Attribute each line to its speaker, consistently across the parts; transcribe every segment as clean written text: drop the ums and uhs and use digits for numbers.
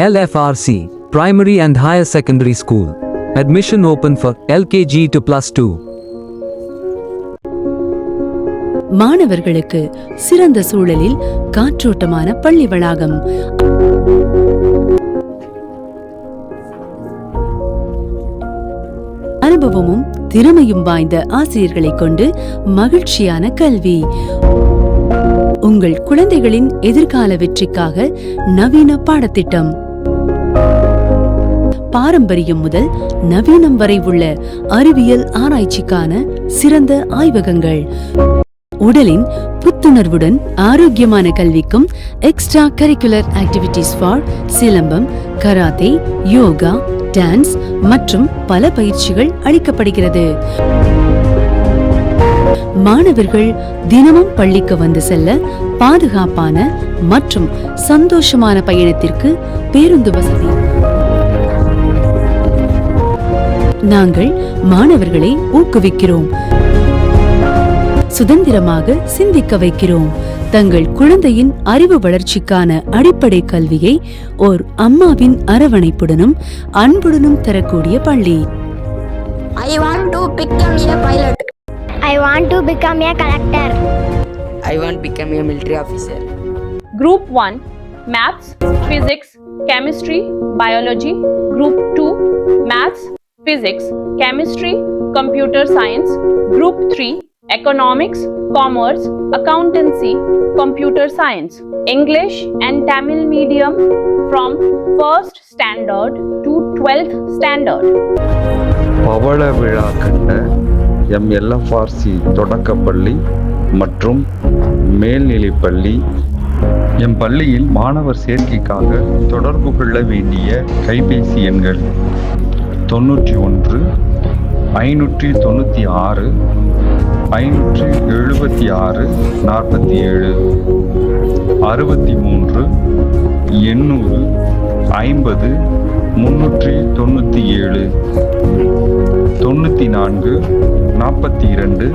Speaker 1: LFRC, Primary and Higher Secondary School. Admission open for LKG to +2.
Speaker 2: மாணவர்களுக்கு சிறந்த சூழலில் காற்றோட்டமான பள்ளி வளாகம், அனுபவமும் திறமையும் வாய்ந்த ஆசிரியர்களை கொண்டு மகிழ்ச்சியான கல்வி. உங்கள் குழந்தைகளின் எதிர்கால வெற்றிக்காக நவீன பாடத்திட்டம். பாரம்பரியம் முதல் நவீனம் வரை உள்ள அறிவியல் ஆராய்ச்சிக்கான சிறந்த ஆய்வகங்கள். உடலின் புத்துணர்வுடன் ஆரோக்கியமான கல்விக்கும் extra curricular activities for silambam, karate, yoga, dance மற்றும் பல பயிற்சிகள் அளிக்கப்படுகிறது. மாணவர்கள் தினமும் பள்ளிக்கு வந்து செல்ல பாதுகாப்பான மற்றும் சந்தோஷமான பயணத்திற்கு பேருந்து வசதி. நாங்கள் மாணவர்களை ஊக்குவிக்கிறோம், சுதந்திரமாக சிந்திக்க வைக்கிறோம். தங்கள் குழந்தையின் அறிவு வளர்ச்சிக்கான அடிப்படை கல்வியை ஓர் அம்மாவின் அரவணைப்புடனும் அன்புடனும் தரக்கூடிய பள்ளி.
Speaker 3: I want to become a pilot.
Speaker 4: I want to become a collector.
Speaker 3: I want to become a military officer.
Speaker 5: Group 1 Maths, Physics, Chemistry, Biology. Group 2 Maths, Physics, Chemistry, Computer Science. Group 3 Economics, Commerce, Accountancy, Computer Science. English and Tamil medium from 1st standard to 12th standard.
Speaker 6: பவள விழா கண்ட LFRC தொடக்கப்பள்ளி மற்றும் மேல்நிலைப்பள்ளி. M பள்ளியில் மாணவர் சேர்க்கைக்காக தொடர்பு கொள்ள வேண்டிய கைபேசி எண்கள் 91 596 576 47 63 800 50 397 94 42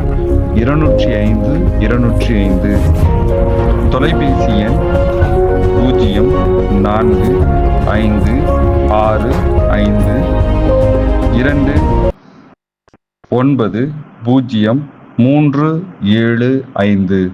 Speaker 6: 205 205. தொலைபேசி எண் 045652903775.